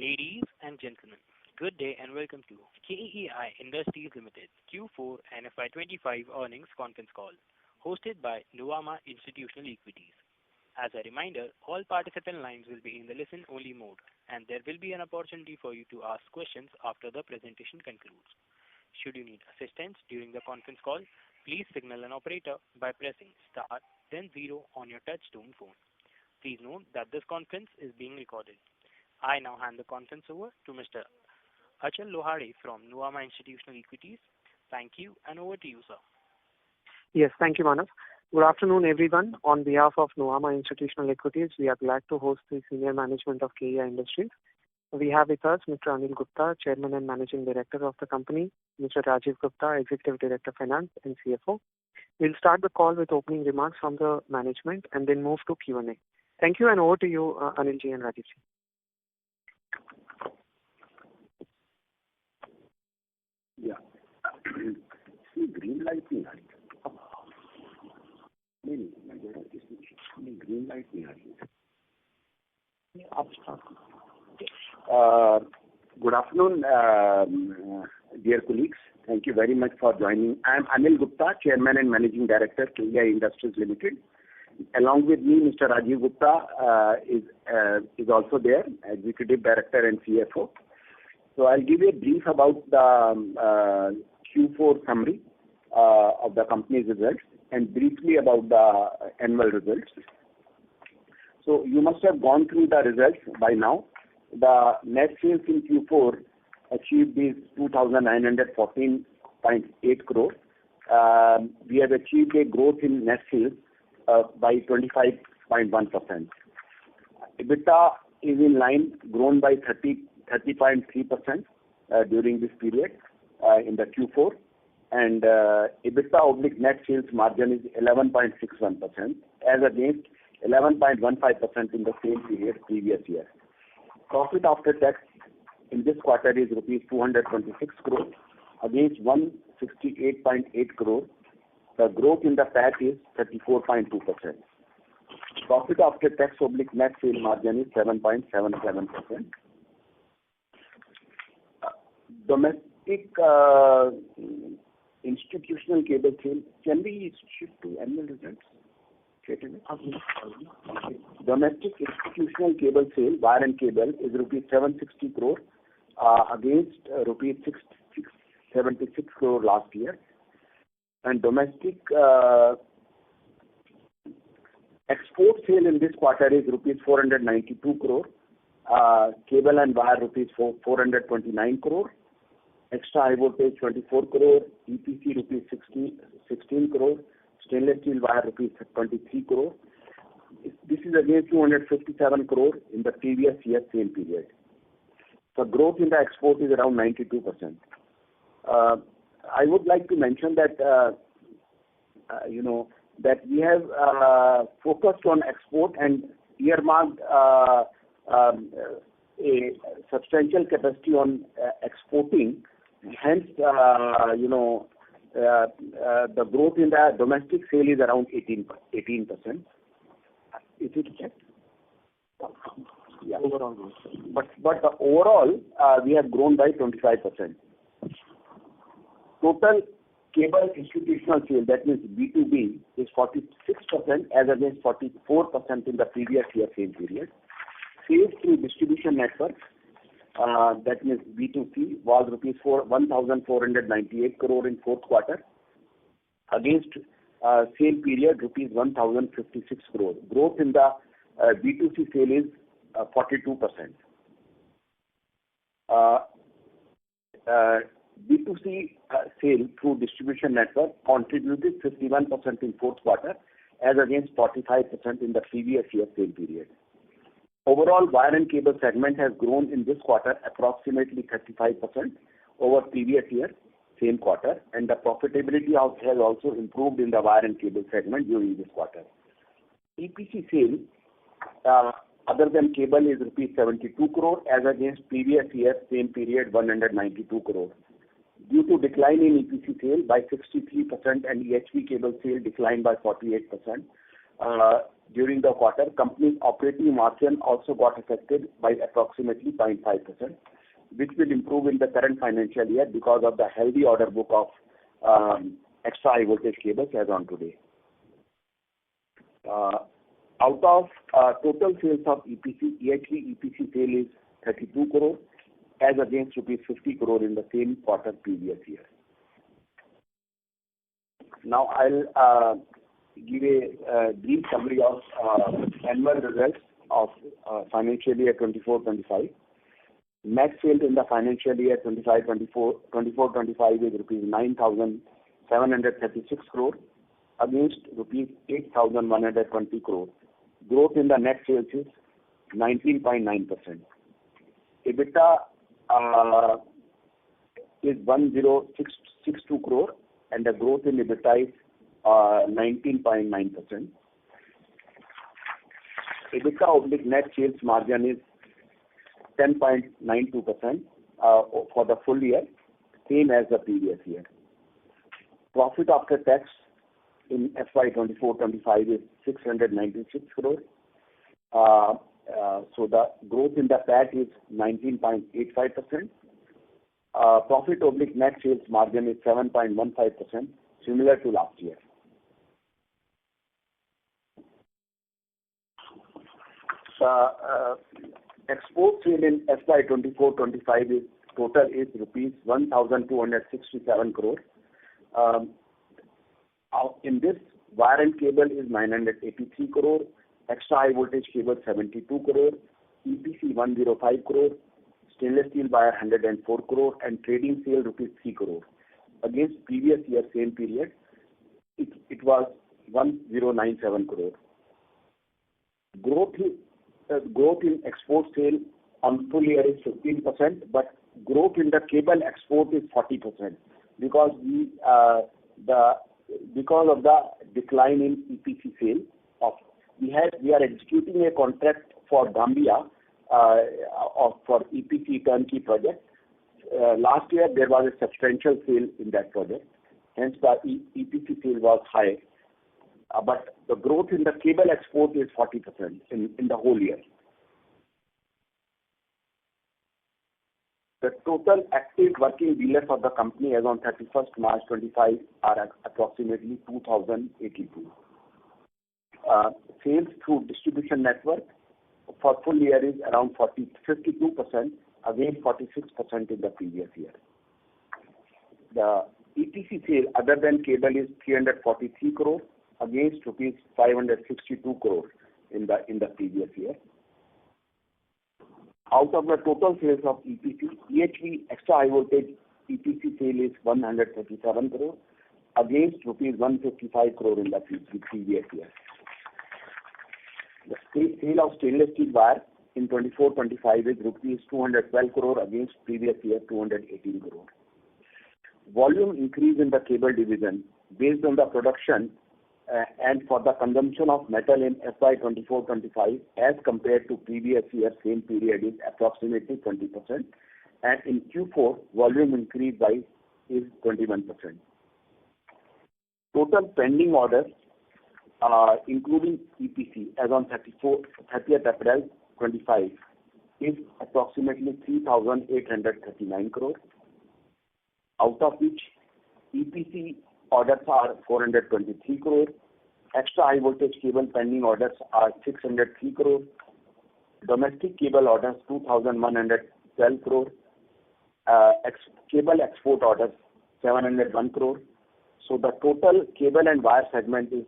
Ladies and gentlemen, good day and welcome to KEI Industries Limited Q4 and FY2025 earnings conference call, hosted by Nuvama Institutional Equities. As a reminder, all participant lines will be in the listen-only mode, and there will be an opportunity for you to ask questions after the presentation concludes. Should you need assistance during the conference call, please signal an operator by pressing star then zero on your touch-tone phone. Please note that this conference is being recorded. I now hand the conference over to Mr. Achal Lohade from Nuvama Institutional Equities. Thank you, and over to you, sir. Yes, thank you, Manav. Good afternoon, everyone. On behalf of Nuvama Institutional Equities, we are glad to host the senior management of KEI Industries. We have with us Mr. Anil Gupta, Chairman and Managing Director of the company, Mr. Rajiv Gupta, Executive Director Finance and CFO. We'll start the call with opening remarks from the management and then move to Q&A. Thank you, and over to you, Anilji and Rajivji. Yeah. Green light नहीं आ रही नहीं green light नहीं आ रही आप start. Good afternoon, dear colleagues. Thank you very much for joining. I am Anil Gupta, Chairman and Managing Director, KEI Industries Limited. Along with me, Mr. Rajiv Gupta is also there, Executive Director and CFO. So I'll give you a brief about the Q4 summary of the company's results and briefly about the annual results. So you must have gone through the results by now. The net sales in Q4 achieved is 2,914.8 crore. We have achieved a growth in net sales by 25.1%. EBITDA is in line, grown by 30.3% during this period in the Q4, and EBITDA net sales margin is 11.61% as against 11.15% in the same period previous year. Profit after tax in this quarter is rupees 226 crore against 168.8 crore. The growth in the PAT is 34.2%. Profit after tax net sales margin is 7.77%. Domestic institutional cable sale. Can we shift to annual results? Domestic institutional cable sale, wire and cable, is rupees 760 crore against rupees 676 crore last year. And domestic export sale in this quarter is rupees 492 crore. Cable and wire rupees 429 crore. Extra high voltage 24 crore. EPC rupees 16 crore. Stainless steel wire rupees 23 crore. This is against 257 crore in the previous year same period. The growth in the export is around 92%. I would like to mention that that we have focused on export and earmarked a substantial capacity on exporting. Hence, the growth in the domestic sale is around 18%. Is it checked? Yeah. Overall. But overall, we have grown by 25%. Total cable institutional sale, that means B2B, is 46% as against 44% in the previous year same period. Sales through distribution networks, that means B2C, was rupees 1,498 crore in fourth quarter against same period rupees 1,056 crore. Growth in the B2C sale is 42%. B2C sale through distribution network contributed 51% in fourth quarter as against 45% in the previous year same period. Overall, wire and cable segment has grown in this quarter approximately 35% over previous year same quarter, and the profitability has also improved in the wire and cable segment during this quarter. EPC sale other than cable is rupees 72 crore as against previous year same period 192 crore. Due to decline in EPC sale by 63% and EHV cable sale declined by 48%, during the quarter, company's operating margin also got affected by approximately 0.5%, which will improve in the current financial year because of the healthy order book of extra high voltage cables as on today. Out of total sales of EPC, EHV EPC sale is 32 crore as against rupees 50 crore in the same quarter previous year. Now I'll give a brief summary of annual results of financial year 24-25. Net sales in the financial year 24-25 is rupees 9,736 crore against rupees 8,120 crore. Growth in the net sales is 19.9%. EBITDA is 10,662 crore and the growth in EBITDA is 19.9%. EBITDA net sales margin is 10.92% for the full year, same as the previous year. Profit after tax in FY24-25 is 696 crore. So the growth in the PAT is 19.85%. Profit net sales margin is 7.15%, similar to last year. Export sale in FY24-25 is total is rupees 1,267 crore. In this, wire and cable is 983 crore, extra high voltage cable 72 crore, EPC 105 crore, stainless steel wire 104 crore, and trading sale rupees 3 crore. Against previous year same period, it was 1097 crore. Growth in export sale on full year is 15%, but growth in the cable export is 40% because because of the decline in EPC sale. We are executing a contract for Gambia for EPC turnkey project. Last year there was a substantial sale in that project, hence the EPC sale was high. But the growth in the cable export is 40% in the whole year. The total active working dealers of the company as on 31st March 25 are at approximately 2,082. Sales through distribution network for full year is around 52% against 46% in the previous year. The EPC sale other than cable is 343 crore against rupees 562 crore in the previous year. Out of the total sales of EPC, EHV extra high voltage EPC sale is 137 crore against rupees 155 crore in the previous year. The sale of stainless steel wire in 24-25 is rupees 212 crore against previous year 218 crore. Volume increase in the cable division based on the production and for the consumption of metal in FY24-25 as compared to previous year same period is approximately 20%, and in Q4 volume increase is 21%. Total pending orders including EPC as on 30th April 25 is approximately 3,839 crore, out of which EPC orders are 423 crore, extra high voltage cable pending orders are 603 crore, domestic cable orders 2,112 crore, cable export orders 701 crore. So the total cable and wire segment is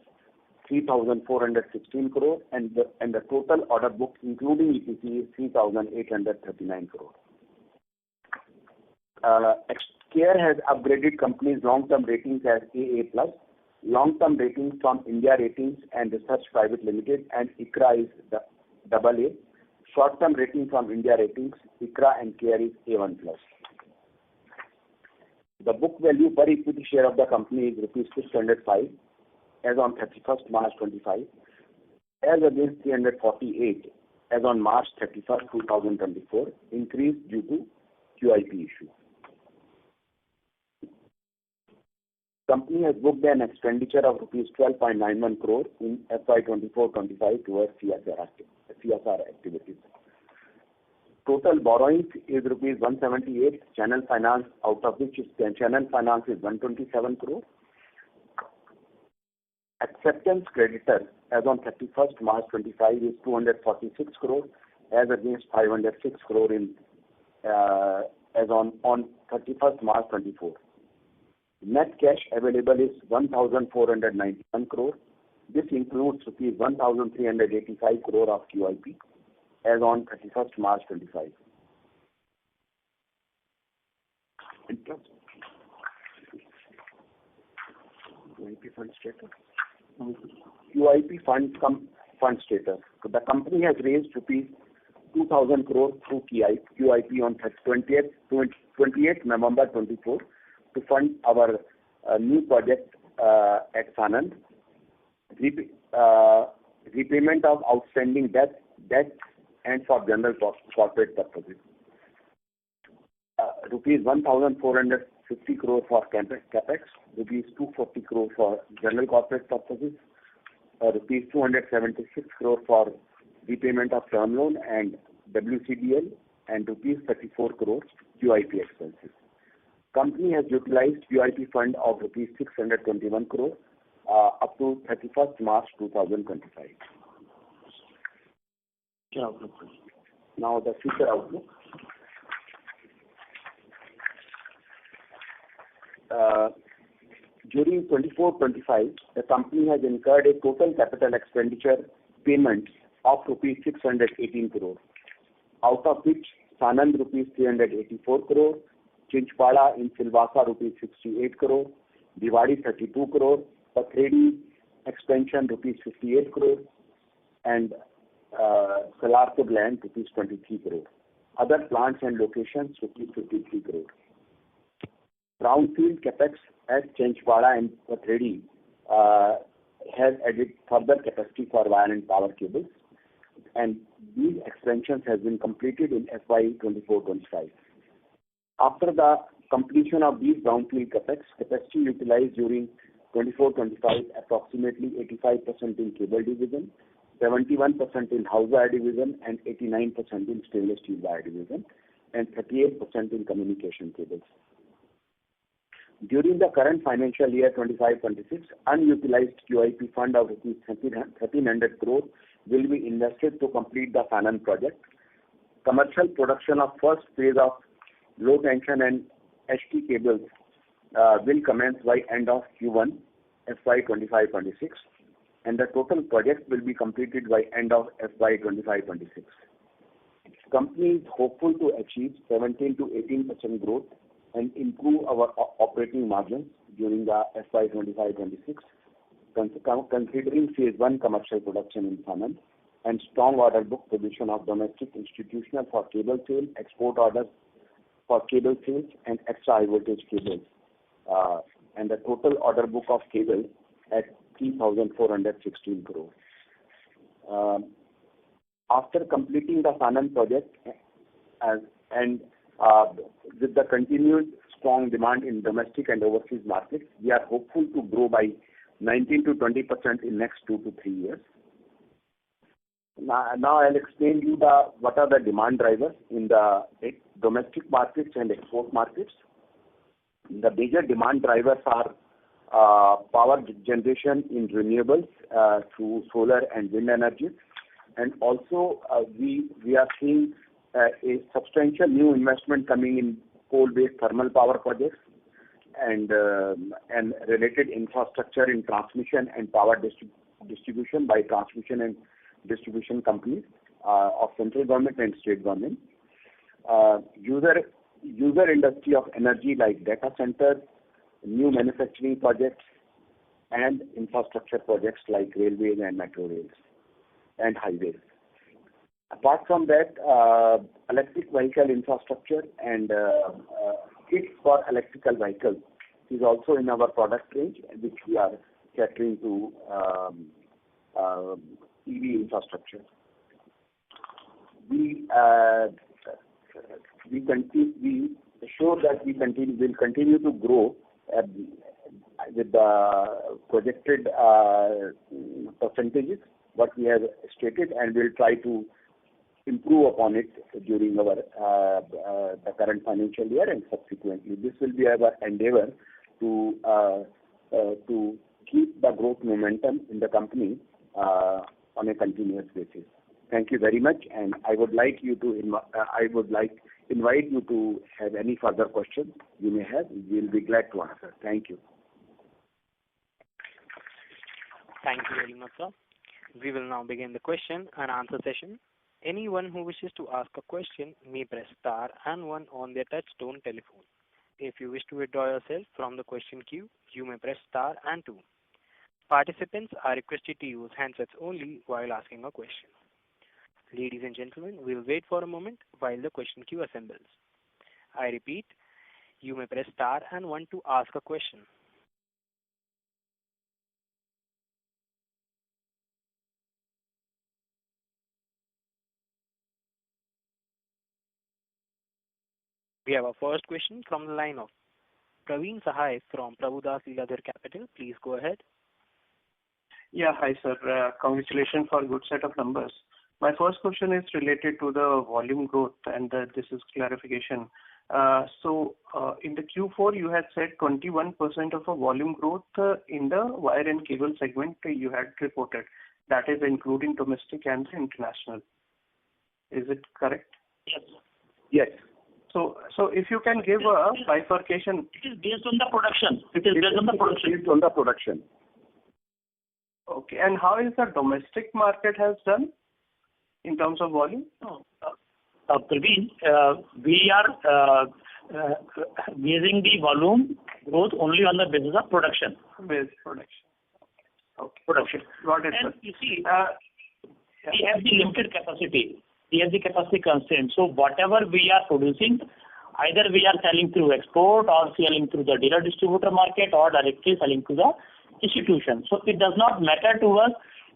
3,416 crore and the total order book including EPC is 3,839 crore. KEI has upgraded company's long-term ratings as AA+, long-term ratings from India Ratings and Research Private Limited and ICRA is AA, short-term rating from India Ratings, ICRA and KEI is A1+. The book value per equity share of the company is rupees 605 as on 31st March 25, as against 348 as on March 31st, 2024, increased due to QIP issue. Company has booked an expenditure of rupees 12.91 crore in FY2024-25 towards CSR activities. Total borrowings is rupees 178, channel finance, out of which channel finance is 127 crore. Acceptance creditor as on 31st March 25 is 246 crore as against 506 crore as on 31st March 24. Net cash available is 1,491 crore. This includes rupees 1,385 crore of QIP as on 31st March 25. Interest. QIP fund status. QIP fund status. So the company has raised rupees 2,000 crore through QIP on 28th November 24 to fund our new project at Sanand. Repayment of outstanding debt and for general corporate purposes. Rupees 1,450 crore for capex, rupees 240 crore for general corporate purposes, rupees 276 crore for repayment of term loan and WCDL, and rupees 34 crore QIP expenses. Company has utilized QIP fund of rupees 621 crore up to 31st March 2025. Now the future outlook. During 24-25, the company has incurred a total capital expenditure payments of rupees 618 crore, out of which Sanand rupees 384 crore, Chinchpada in Silvassa rupees 68 crore, Bhiwadi 32 crore, Pathredi expansion rupees 58 crore, and Salarpur land rupees 23 crore. Other plants and locations rupees 53 crore. Brownfield capex at Chinchpada and Pathredi has added further capacity for wire and power cables, and these expansions have been completed in FY24-25. After the completion of these brownfield capex, capacity utilized during 24-25 approximately 85% in cable division, 71% in house wire division, and 89% in stainless steel wire division, and 38% in communication cables. During the current financial year 25-26, unutilized QIP fund of rupees 1,300 crore will be invested to complete the Sanand project. Commercial production of first phase of low tension and HT cables will commence by end of Q1 FY25-26, and the total project will be completed by end of FY25-26. Company is hopeful to achieve 17 to 18% growth and improve our operating margins during the FY25-26, considering phase 1 commercial production in Sanand and strong order book position of domestic institutional for cable sale, export orders for cable sales and extra high voltage cables, and the total order book of cable at 3,416 crore. After completing the Sanand project and with the continued strong demand in domestic and overseas markets, we are hopeful to grow by 19 to 20% in next 2 to 3 years. Now I'll explain you what are the demand drivers in the domestic markets and export markets. The major demand drivers are power generation in renewables through solar and wind energy, and also we are seeing a substantial new investment coming in coal-based thermal power projects and related infrastructure in transmission and power distribution by transmission and distribution companies of central government and state government. User industry of energy like data centers, new manufacturing projects, and infrastructure projects like railways and metro rails and highways. Apart from that, electric vehicle infrastructure and kits for electrical vehicles is also in our product range, which we are catering to EV infrastructure. We assure that we will continue to grow with the projected percentages what we have stated, and we'll try to improve upon it during our the current financial year and subsequently. This will be our endeavor to keep the growth momentum in the company on a continuous basis. Thank you very much, and I would invite you to have any further questions you may have. We'll be glad to answer. Thank you. Thank you very much, sir. We will now begin the question and answer session. Anyone who wishes to ask a question may press star and one on their touch-tone telephone. If you wish to withdraw yourself from the question queue, you may press star and two. Participants are requested to use handsets only while asking a question. Ladies and gentlemen, we'll wait for a moment while the question queue assembles. I repeat, you may press star and one to ask a question. We have our first question from the line of Praveen Sahai from Prabhudas Lilladher Capital. Please go ahead. Yeah, hi sir. Congratulations for a good set of numbers. My first question is related to the volume growth, and this is clarification. So in the Q4, you had said 21% of a volume growth in the wire and cable segment you had reported. That is including domestic and international. Is it correct? Yes. Yes. So if you can give a bifurcation. It is based on the production. It is based on the production. Based on the production. Okay. And how is the domestic market has done in terms of volume? Praveen, we are basing the volume growth only on the basis of production. Base production. Okay. Production. Got it, And sir. you see, we have the limited capacity. We have the capacity constraint. So whatever we are producing, either we are selling through export or selling through the dealer distributor market or directly selling to the institution. So it does not matter to us.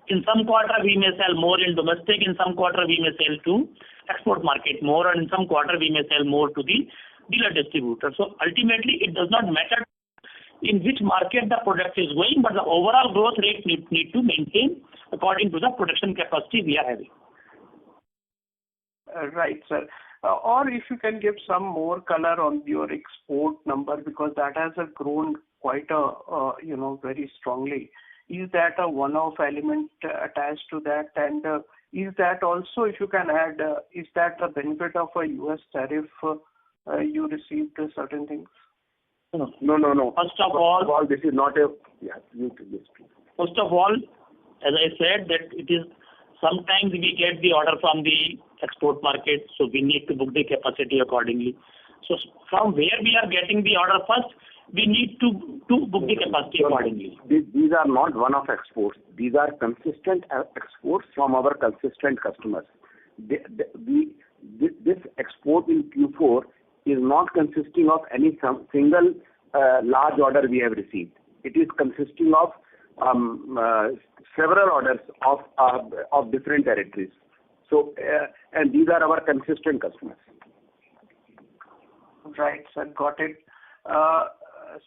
In some quarter we may sell more in domestic, in some quarter we may sell to export market more, and in some quarter we may sell more to the dealer distributor. So ultimately it does not matter in which market the product is going, but the overall growth rate need to maintain according to the production capacity we are having. Right, sir. Or if you can give some more color on your export number, because that has grown quite very strongly. Is that a one-off element attached to that? And is that also, if you can add, is that the benefit of a U.S. tariff you received certain things? No. First of all, this is not a... Yeah, you can just speak. First of all, as I said, that it is sometimes we get the order from the export market, so we need to book the capacity accordingly. So from where we are getting the order first, we need to book the capacity accordingly. These are not one-off exports. These are consistent exports from our consistent customers. This export in Q4 is not consisting of any single large order we have received. It is consisting of several orders of different territories. So, and these are our consistent customers. Right, sir. Got it.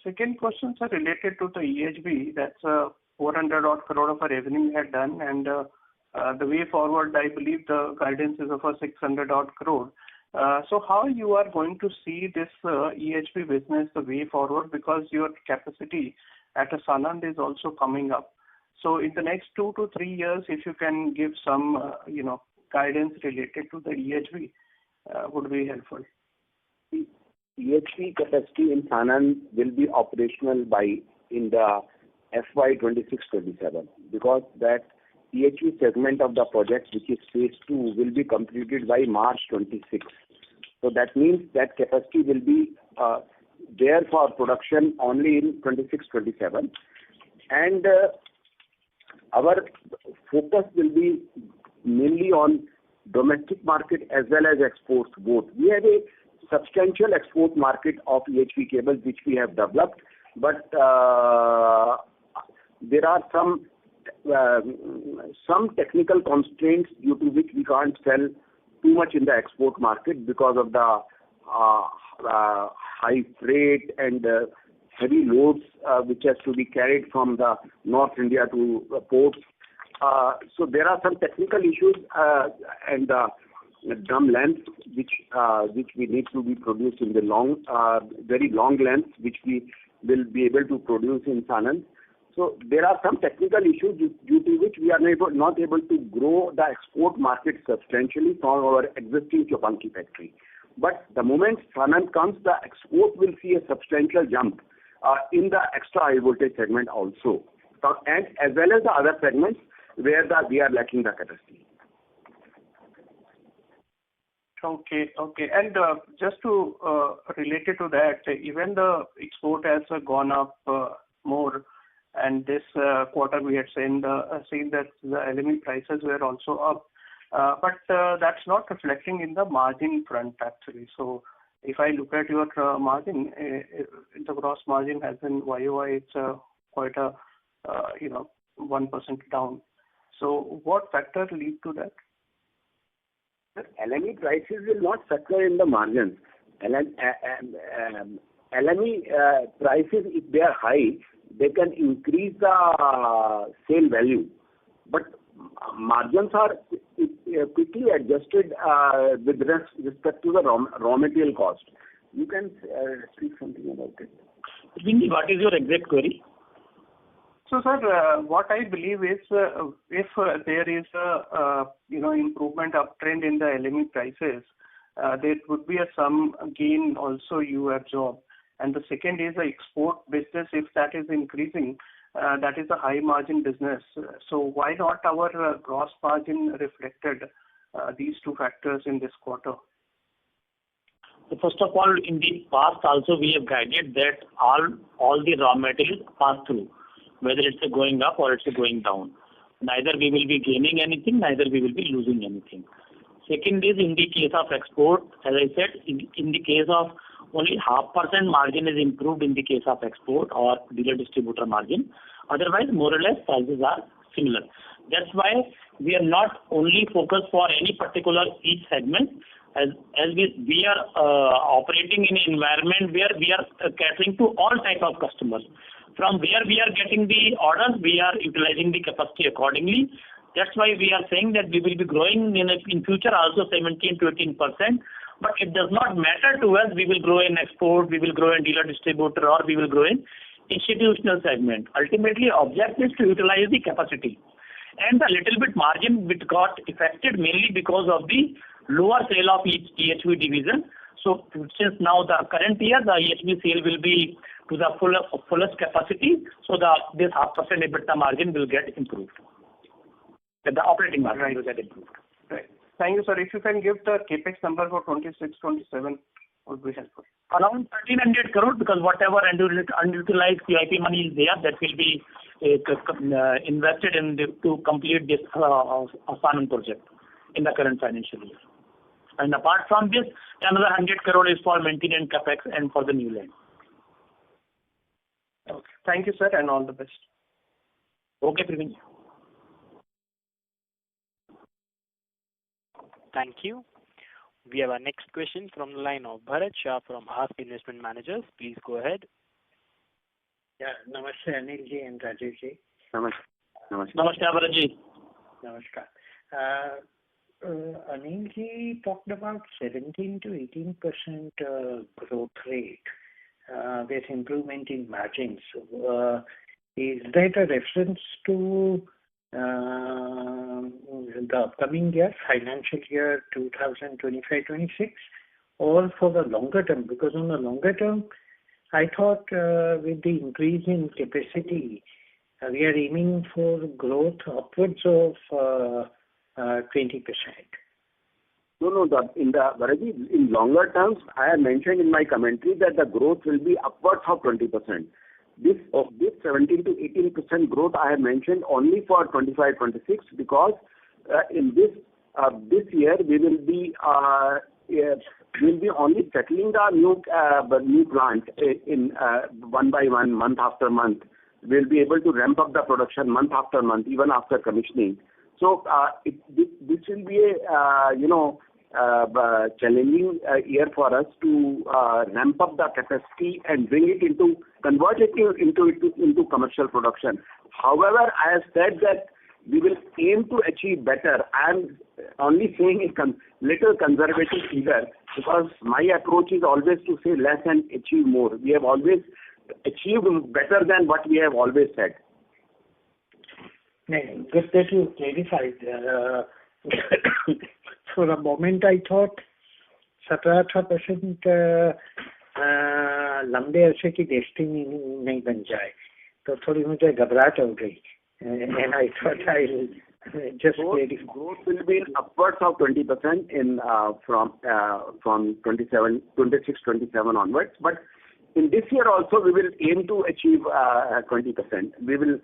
Second question, sir, related to the EHV. That's 400 odd crore of a revenue we had done, and the way forward, I believe the guidance is of a 600 odd crore. So how you are going to see this EHV business the way forward, because your capacity at Sanand is also coming up. So in the next 2 to 3 years, if you can give some guidance related to the EHV, would be helpful. EHV capacity in Sanand will be operational in the FY2026-25, because that EHV segment of the project, which is phase 2, will be completed by March 26. So that means that capacity will be there for production only in 26-27, and our focus will be mainly on domestic market as well as exports both. We have a substantial export market of EHV cables which we have developed, but there are some technical constraints due to which we can't sell too much in the export market because of the high freight and heavy loads which has to be carried from the North India to ports. So there are some technical issues and drum length which we need to be produced in the very long lengths, which we will be able to produce in Sanand. So there are some technical issues due to which we are not able to grow the export market substantially from our existing Chopanki factory. But the moment Sanand comes, the export will see a substantial jump in the extra high voltage segment also, and as well as the other segments where we are lacking the capacity. Okay. And just to related to that, even the export has gone up more, and this quarter we had seen that the LME prices were also up, but that's not reflecting in the margin front actually. So if I look at your margin, the gross margin has been YOY, it's quite a 1% down. So what factor lead to that? LME prices will not factor in the margins. LME prices, if they are high, they can increase the sale value, but margins are quickly adjusted with respect to the raw material cost. You can speak something about it. Vinny, what is your exact query? So, sir, what I believe is if there is a improvement uptrend in the LME prices, there would be some gain also you absorb. And the second is the export business. If that is increasing, that is a high margin business. So why not our gross margin reflected these two factors in this quarter? So first of all, in the past also we have guided that all the raw materials pass through, whether it's going up or it's going down. Neither we will be gaining anything, neither we will be losing anything. Second is, in the case of export, as I said, in the case of only 0.5% margin is improved in the case of export or dealer distributor margin. Otherwise, more or less, prices are similar. That's why we are not only focused for any particular each segment, as we are operating in an environment where we are catering to all type of customers. From where we are getting the orders, we are utilizing the capacity accordingly. That's why we are saying that we will be growing in future also 17 to 18%. But it does not matter to us. We will grow in export, we will grow in dealer distributor, or we will grow in institutional segment. Ultimately, objective is to utilize the capacity. And the little bit margin which got affected mainly because of the lower sale of each EHV division. So since now the current year, the EHV sale will be to the fullest capacity, so this 0.5% EBITDA margin will get improved. The operating margin will get improved. Right. Thank you, sir. If you can give the capex number for 26-27 would be helpful. Around 1,300 crore, because whatever unutilized QIP money is there, that will be invested to complete this Sanand project in the current financial year. And apart from this, another 100 crore is for maintenance capex and for the new land. Okay. Thank you, sir, and all the best. Okay, Praveen. Thank you. We have our next question from the line of Bharat Shah from Ask Investment Managers. Please go ahead. Yeah, namaste Anil ji and Rajesh ji. Namaste. Namaste, Bharat ji. Namaskar. Anil ji talked about 17 to 18% growth rate with improvement in margins. Is that a reference to the upcoming year, financial year 2025-26, or for the longer term? Because on the longer term, I thought with the increase in capacity, we are aiming for growth upwards of 20%. No, in longer terms, I have mentioned in my commentary that the growth will be upwards of 20%. This 17 to 18% growth I have mentioned only for 25-26 because in this year we will be only settling the new plant in one by one, month after month. We'll be able to ramp up the production month after month, even after commissioning. So this will be challenging year for us to ramp up the capacity and convert it into commercial production. However, I have said that we will aim to achieve better. I am only saying a little conservative figure because my approach is always to say less and achieve more. We have always achieved better than what we have always said. Good that you clarified. For a moment I thought 17-18% लंबे अरसे की destiny नहीं बन जाए, तो थोड़ी मुझे घबराहट हो गई. And I thought I'll just clarify. Growth will be upwards of 20% in from 26-27 onwards. But in this year also we will aim to achieve 20%. We will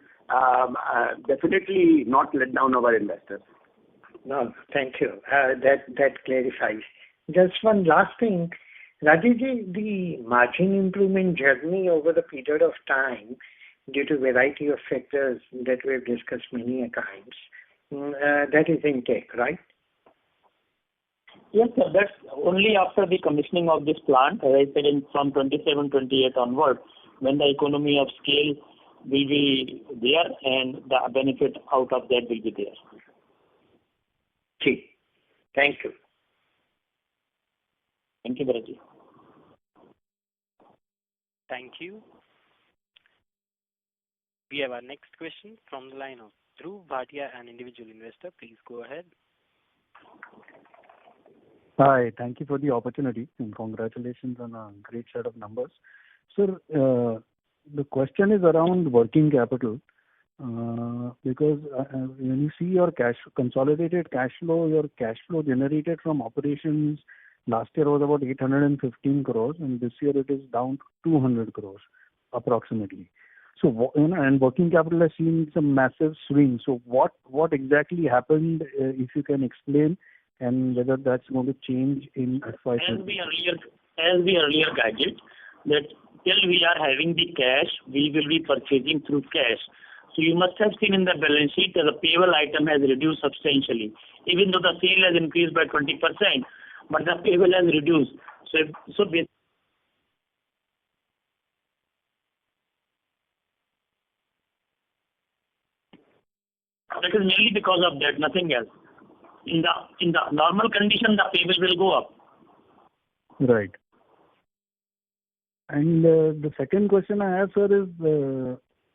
definitely not let down our investors. No, thank you. That clarifies. Just one last thing. Rajesh, the margin improvement journey over the period of time due to variety of factors that we have discussed many a times, that is intact, right? Yes, sir. That's only after the commissioning of this plant, as I said, from 27-28 onward, when the economy of scale will be there and the benefit out of that will be there. Okay. Thank you. Thank you, Bharatji. Thank you. We have our next question from the line of Dhruv Bhatia, an individual investor. Please go ahead. Hi, thank you for the opportunity and congratulations on a great set of numbers. Sir, the question is around working capital because when you see your consolidated cash flow, your cash flow generated from operations last year was about 815 crores and this year it is down to 200 crores approximately. So, and working capital has seen some massive swings. So what exactly happened, if you can explain, and whether that's going to change in FY20? As we earlier guided, that till we are having the cash, we will be purchasing through cash. So you must have seen in the balance sheet that the payable item has reduced substantially. Even though the sale has increased by 20%, but the payable has reduced. So basically, that is mainly because of that, nothing else. In the normal condition, the payable will go up. Right. And the second question I have, sir, is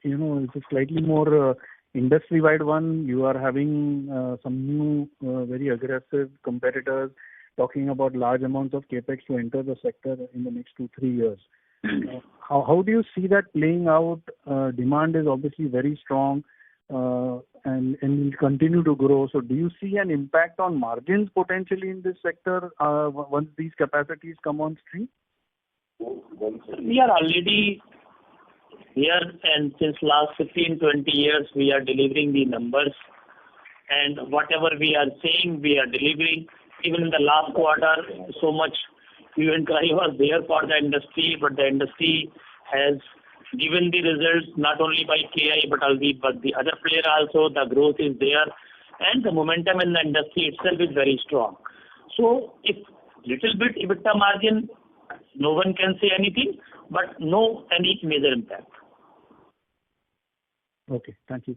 it's a slightly more industry-wide one. You are having some new, very aggressive competitors talking about large amounts of capex to enter the sector in the next 2-3 years. How do you see that playing out? Demand is obviously very strong. And will continue to grow. So do you see an impact on margins potentially in this sector once these capacities come on stream? We are already here and since last 15-20 years we are delivering the numbers and whatever we are saying we are delivering. Even in the last quarter so much hue and cry was there for the industry, but the industry has given the results not only by KEI but the other player also. The growth is there and the momentum in the industry itself is very strong. So if little bit EBITDA margin, no one can say anything, but no any major impact. Okay, thank you.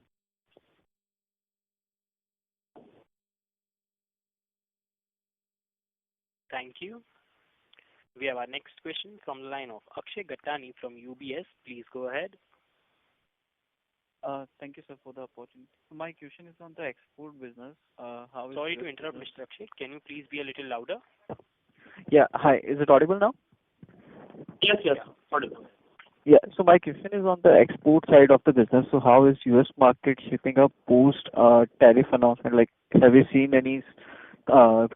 Thank you. We have our next question from the line of Akshay Gattani from UBS. Please go ahead. Thank you, sir, for the opportunity. My question is on the export business. Sorry to interrupt, Mr. Akshay. Can you please be a little louder? Yeah, hi. Is it audible now? Yes, audible. Yeah, so my question is on the export side of the business. So how is US market shaping up post tariff announcement? Like, have you seen any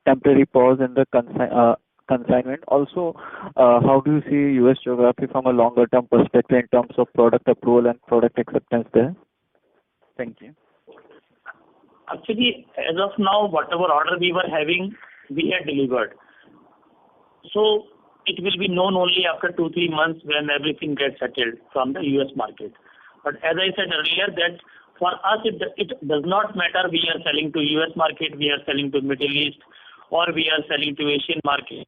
temporary pause in the consignment? Also, how do you see US geography from a longer term perspective in terms of product approval and product acceptance there? Thank you. Actually, as of now, whatever order we were having, we had delivered. So it will be known only after 2-3 months when everything gets settled from the US market. But as I said earlier, that for us it does not matter we are selling to US market, we are selling to Middle East or we are selling to Asian market.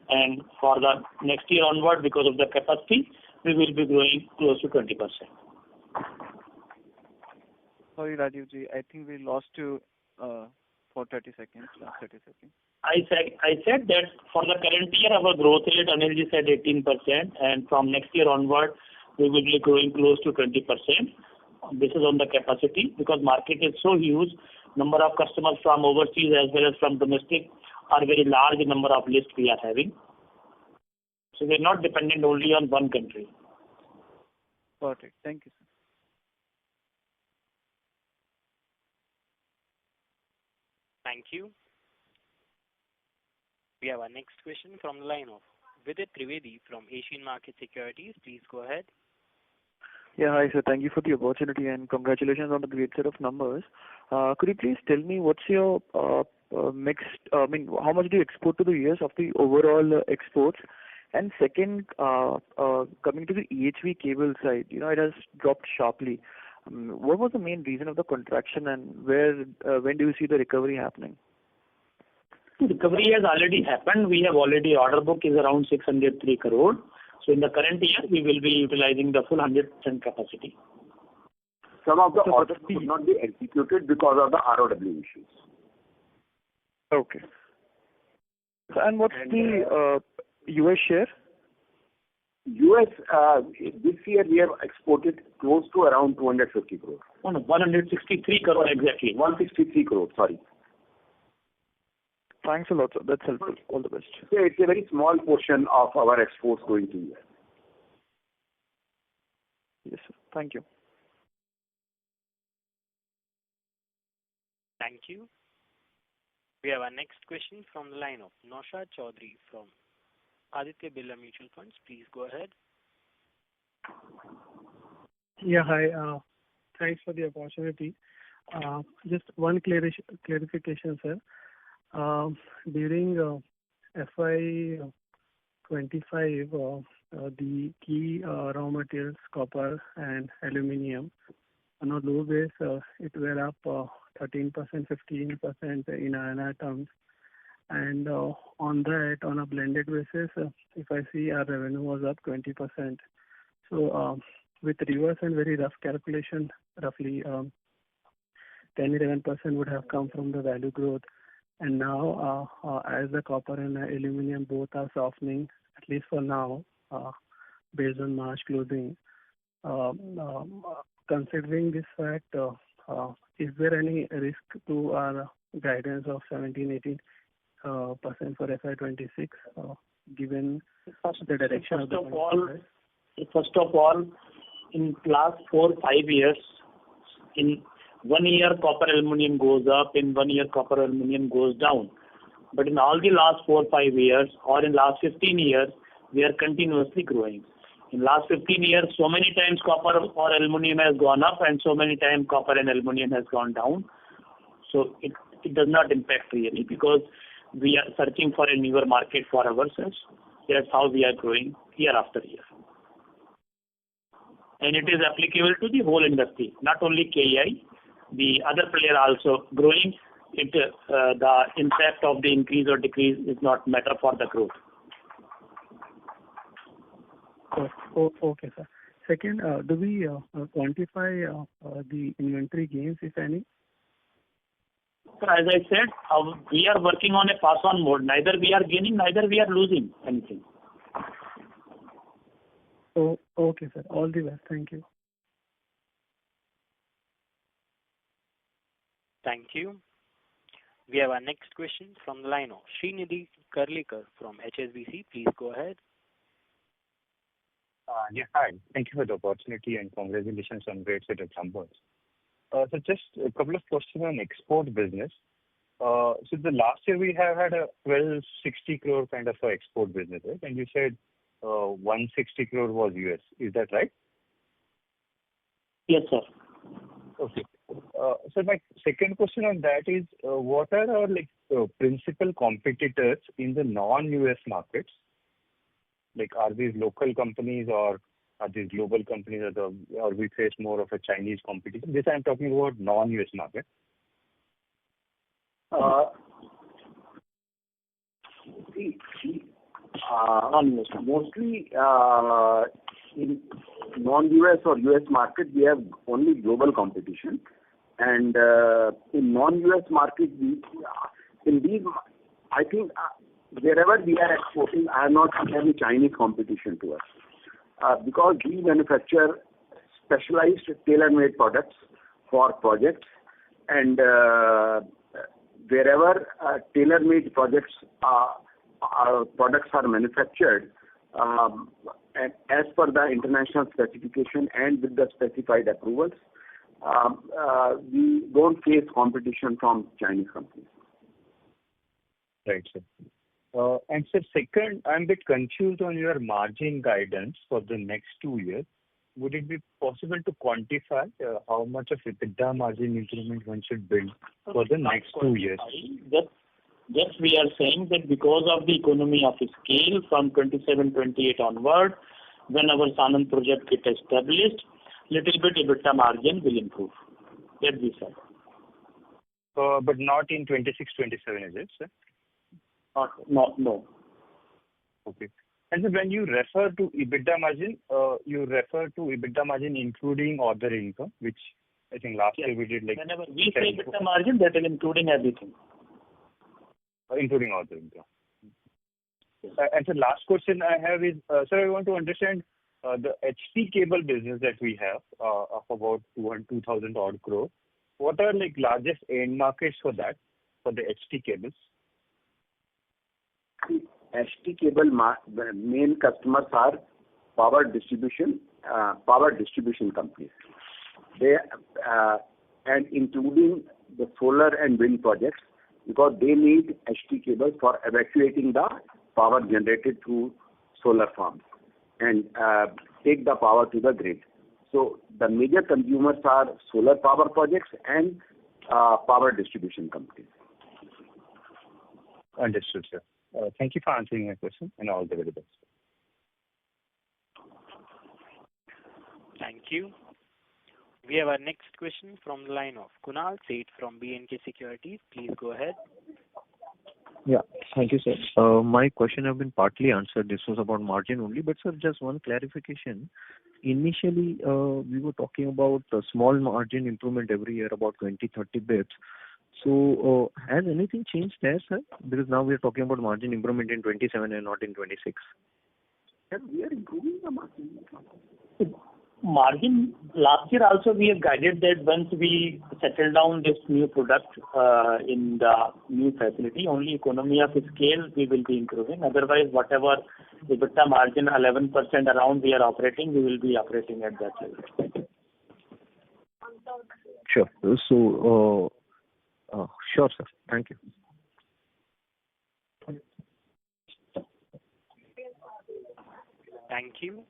And for the next year onward, because of the capacity, we will be growing close to 20%. Sorry, Rajivji, I think we lost you for 30 seconds, last 30 seconds. I said that for the current year, our growth rate, Anilji said 18%, and from next year onward, we will be growing close to 20%. This is on the capacity, because market is so huge. Number of customers from overseas as well as from domestic are very large number of lists we are having. So we're not dependent only on one country. Got it. Thank you, sir. Thank you. We have our next question from the line of Vidit Trivedi from Asian Market Securities. Please go ahead. Yeah, hi, sir. Thank you for the opportunity and congratulations on the great set of numbers. Could you please tell me what's your how much do you export to the US of the overall exports? And second, coming to the EHV cable side, it has dropped sharply. What was the main reason of the contraction, and when do you see the recovery happening? Recovery has already happened. We have already, order book is around 603 crore. So in the current year, we will be utilizing the full 100% capacity. Some of the orders could not be executed because of the ROW issues. Okay. And what's the US share? US, this year we have exported close to around 250 crore. 163 crore exactly. 163 crore, sorry. Thanks a lot, sir. That's helpful. All the best. So it's a very small portion of our exports going to US. Yes, sir. Thank you. Thank you. We have our next question from the line of Naushad Chaudhary from Aditya Birla Mutual Funds. Please go ahead. Yeah, hi. Thanks for the opportunity. Just one clarification, sir. During FY2025, the key raw materials, copper and aluminium, on a low base, it were up 13%, 15% in INR terms. And on that, on a blended basis, if I see our revenue was up 20%. So with reverse and very rough calculation, roughly 10-11% would have come from the value growth. And now, as the copper and aluminium both are softening, at least for now, based on March closing, considering this fact, is there any risk to our guidance of 17-18% for FY26, given the direction of the market? First of all, in last 4-5 years, in 1 year copper aluminium goes up, in 1 year copper aluminium goes down. But in all the last 4-5 years, or in last 15 years, we are continuously growing. In last 15 years, so many times copper or aluminium has gone up, and so many times copper and aluminium has gone down. So it does not impact really, because we are searching for a newer market for ourselves. That's how we are growing year after year. And it is applicable to the whole industry, not only KEI. The other player also growing. The impact of the increase or decrease is not matter for the growth. Okay, sir. Second, do we quantify the inventory gains, if any? So as I said, we are working on a pass-on mode. Neither we are gaining, neither we are losing anything. Oh, okay, sir. All the best. Thank you. Thank you. We have our next question from the line of Srinidhi Karlekar from HSBC. Please go ahead. Yeah, hi. Thank you for the opportunity and congratulations on great set of numbers. So just a couple of questions on export business. So the last year we have had a 1260 crore kind of a export business, right? And you said 160 crore was US. Is that right? Yes, sir. Okay. So my second question on that is, what are our principal competitors in the non-US markets? Like, are these local companies or are these global companies, or we face more of a Chinese competition? This I'm talking about non-US market. Mostly in non-US or US market, we have only global competition. And in non-US market, I think wherever we are exporting, I have not seen any Chinese competition to us. Because we manufacture specialized tailor-made products for projects, and wherever tailor-made products are manufactured, and as per the international specification and with the specified approvals, we don't face competition from Chinese companies. Right, sir. And sir, second, I'm a bit confused on your margin guidance for the next 2 years. Would it be possible to quantify how much of EBITDA margin improvement one should build for the next 2 years? Yes, we are saying that because of the economy of scale from 27-28 onward, when our Sanand project gets established, little bit EBITDA margin will improve. That we said. But not in 26-27, is it, sir? No. Okay. And so when you refer to EBITDA margin, you refer to EBITDA margin including other income, which I think last year we did Whenever we say EBITDA margin, that is including everything. Including other income. And the last question I have is, sir, I want to understand the HT cable business that we have of about 2,000 odd crore. What are largest end markets for that, for the HT cables? HT cable main customers are power distribution companies. They and including the solar and wind projects, because they need HT cables for evacuating the power generated through solar farms and take the power to the grid. So the major consumers are solar power projects and power distribution companies. Understood, sir. Thank you for answering my question, and all the very best. Thank you. We have our next question from the line of Kunal Seth from B&K Securities. Please go ahead. Yeah, thank you, sir. My question has been partly answered. This was about margin only, but sir, just one clarification. Initially, we were talking about a small margin improvement every year, about 20-30 bits. So, has anything changed there, sir? Because now we are talking about margin improvement in 27 and not in 26. Yes, we are improving the margin. Margin, last year also we have guided that once we settle down this new product in the new facility, only economy of scale we will be improving. Otherwise, whatever EBITDA margin 11% around we are operating, we will be operating at that level. Sure. So, sure, sir. Thank you. Thank you.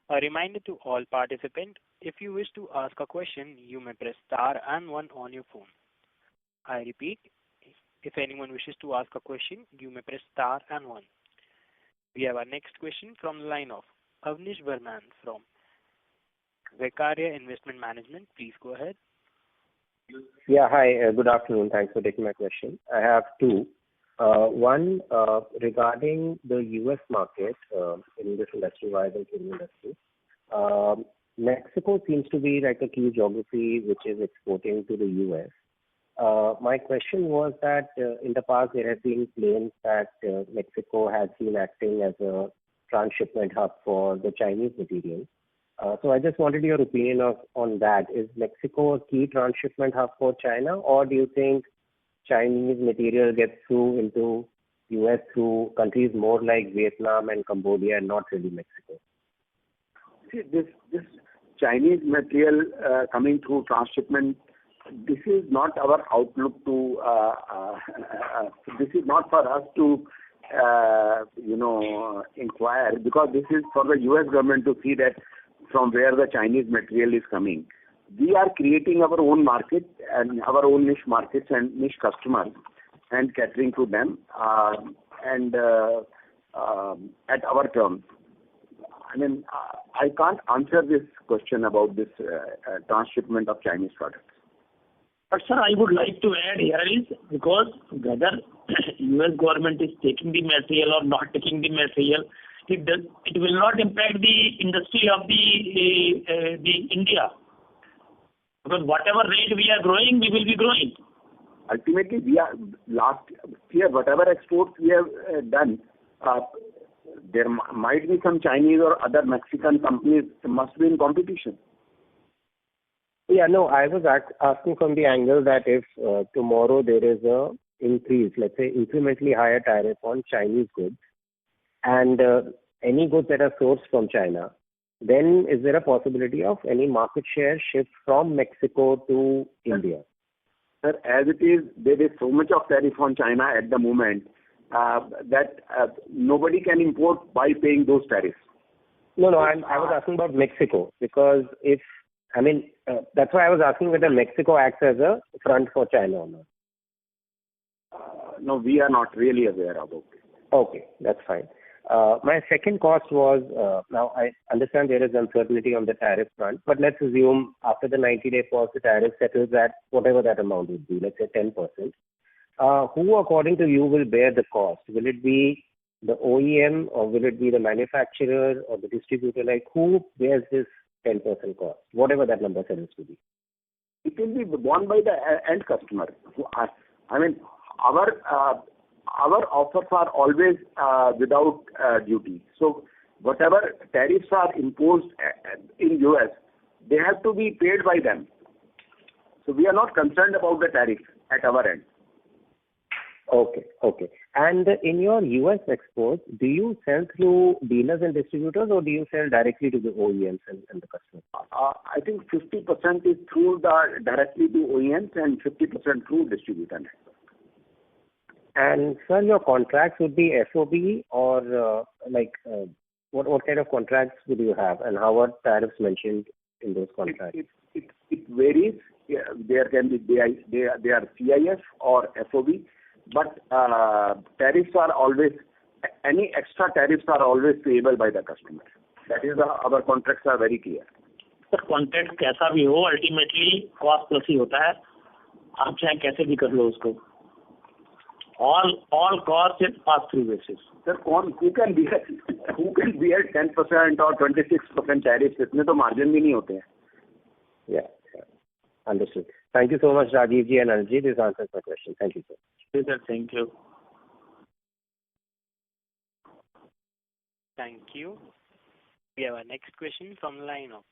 A reminder to all participants, if you wish to ask a question, you may press star and 1 on your phone. I repeat, if anyone wishes to ask a question, you may press star and 1. We have our next question from the line of Avnish Verman from Vicaria Investment Management. Please go ahead. Yeah, hi. Good afternoon. Thanks for taking my question. I have two. One, regarding the U.S. market in this industry, viable cable industry. Mexico seems to be like a key geography which is exporting to the U.S. My question was that in the past there have been claims that Mexico has been acting as a transshipment hub for the Chinese material. So I just wanted your opinion on that. Is Mexico a key transshipment hub for China, or do you think Chinese material gets through into US through countries more like Vietnam and Cambodia and not really Mexico? See, this Chinese material coming through transshipment, this is not our outlook to, this is not for us to, inquire, because this is for the US government to see that from where the Chinese material is coming. We are creating our own market and our own niche markets and niche customers and catering to them and at our terms. I mean, I can't answer this question about this transshipment of Chinese products. But sir, I would like to add here is because whether US government is taking the material or not taking the material, it will not impact the industry of the India. Because whatever rate we are growing, we will be growing. Ultimately, we are last year, whatever exports we have done, there might be some Chinese or other Mexican companies must be in competition. Yeah, no, I was asking from the angle that if tomorrow there is a increase, let's say incrementally higher tariff on Chinese goods, and any goods that are sourced from China, then is there a possibility of any market share shift from Mexico to India? Sir, as it is, there is so much of tariff on China at the moment that nobody can import by paying those tariffs. No, I was asking about Mexico because that's why I was asking whether Mexico acts as a front for China or not. No, we are not really aware about it. Okay, that's fine. My second cost was, now I understand there is uncertainty on the tariff front, but let's assume after the 90-day pause, the tariff settles at whatever that amount would be, let's say 10%. Who, according to you, will bear the cost? Will it be the OEM or will it be the manufacturer or the distributor? Like, who bears this 10% cost, whatever that number settles to be? It will be borne by the end customer. I mean, our offers are always without duty. So whatever tariffs are imposed in US, they have to be paid by them. So we are not concerned about the tariff at our end. Okay. And in your US exports, do you sell through dealers and distributors or do you sell directly to the OEMs and the customers? I think 50% is through directly to OEMs and 50% through distributor. And sir, your contracts would be FOB or what kind of contracts would you have, and how are tariffs mentioned in those contracts? It varies. Yeah, there can be they are CIF or FOB, but tariffs are always any extra tariffs are always payable by the customer. That is our contracts are very clear. Sir, contract कैसा भी हो, ultimately cost plus ही होता है. आप चाहे कैसे भी कर लो उसको. All costs is pass through basis. Sir, who can bear 10% or 26% tariffs? इतने तो margin भी नहीं होते हैं. Yeah. Understood. Thank you so much, Rajiv ji and Anil ji. This answers my question. Thank you, sir. Yes, sir. Thank you. Thank you. We have our next question from the line of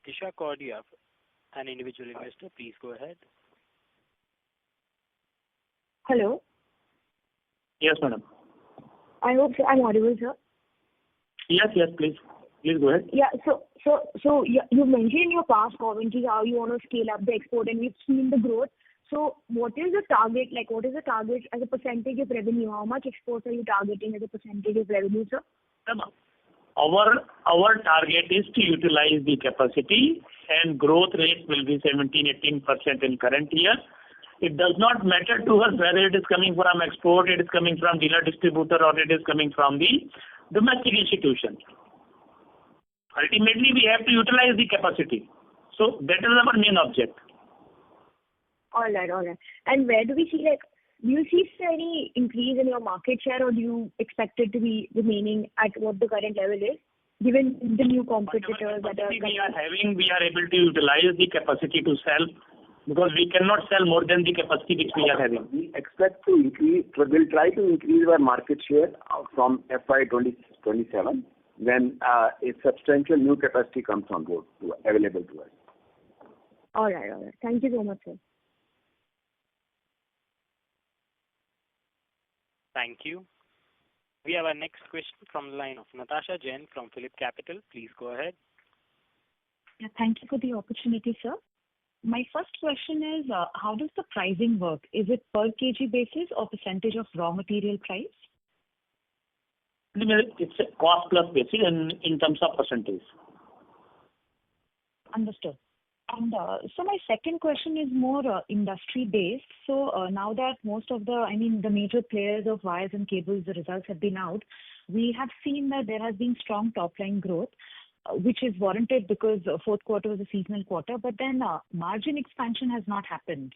Tisha Cordia, an individual investor. Please go ahead. Hello. Yes, madam. I hope I'm audible, sir. Yes, please. Please go ahead. Yeah, so you mentioned in your past commentary how you want to scale up the export, and we've seen the growth. So what is the target? Like, what is the target as a percentage of revenue? How much exports are you targeting as a percentage of revenue, sir? Our target is to utilize the capacity, and growth rate will be 17-18% in current year. It does not matter to us whether it is coming from export, it is coming from dealer distributor, or it is coming from the domestic institution. Ultimately, we have to utilize the capacity. So that is our main object. All right. And where do we see, do you see any increase in your market share, or do you expect it to be remaining at what the current level is, given the new competitors that are coming? We are able to utilize the capacity to sell, because we cannot sell more than the capacity which we are having. We expect to increase, we'll try to increase our market share from FY2027 when a substantial new capacity comes on board, available to us. All right. Thank you so much, sir. Thank you. We have our next question from the line of Natasha Jain from Phillip Capital. Please go ahead. Yeah, thank you for the opportunity, sir. My first question is, how does the pricing work? Is it per kg basis or percentage of raw material price? It's a cost plus basis in terms of percentage. Understood. And so my second question is more industry-based. So now that most of the major players of wires and cables, the results have been out, we have seen that there has been strong top-line growth, which is warranted because fourth quarter was a seasonal quarter, but then margin expansion has not happened.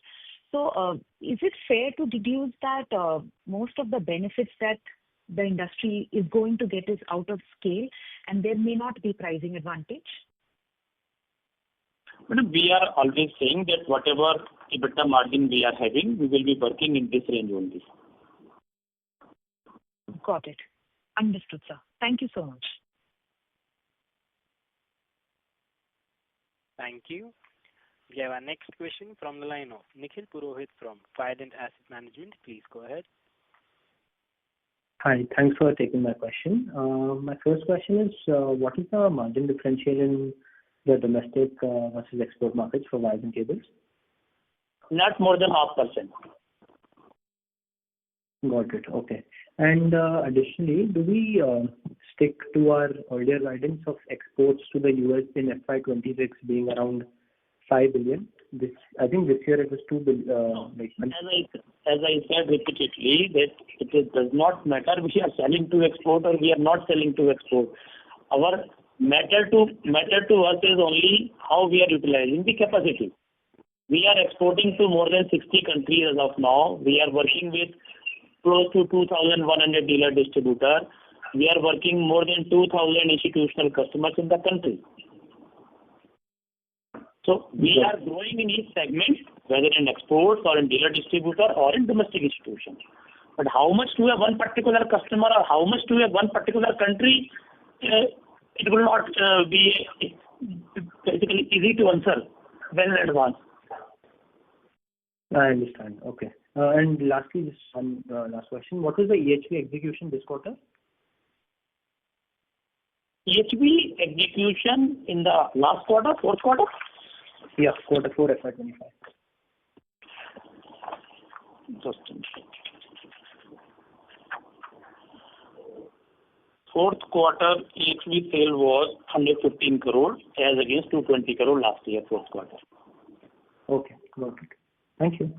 So is it fair to deduce that most of the benefits that the industry is going to get is out of scale and there may not be pricing advantage? We are always saying that whatever EBITDA margin we are having, we will be working in this range only. Got it. Understood, sir. Thank you so much. Thank you. We have our next question from the line of Nikhil Purohit from Trident Asset Management. Please go ahead. Hi, thanks for taking my question. My first question is, what is the margin differential in the domestic versus export markets for wires and cables? Not more than 0.5%. Got it. Okay. And additionally, do we stick to our earlier guidance of exports to the US in FY26 being around 5 billion? I think this year it was 2 billion. As I said repeatedly, that it does not matter we are selling to export or we are not selling to export. Our matter to us is only how we are utilizing the capacity. We are exporting to more than 60 countries as of now. We are working with close to 2,100 dealer distributors. We are working more than 2,000 institutional customers in the country. So we are growing in each segment, whether in exports or in dealer distributor or in domestic institutions. But how much to a one particular customer or how much to a one particular country, it will not be basically easy to answer well in advance. I understand. Okay. And lastly, just one last question. What was the EHV execution this quarter? EHV execution in the last quarter, fourth quarter? Yeah, quarter 4 FY25. Just a minute. Fourth quarter EHV sale was 115 crore as against 220 crore last year, fourth quarter. Okay, got it. Thank you.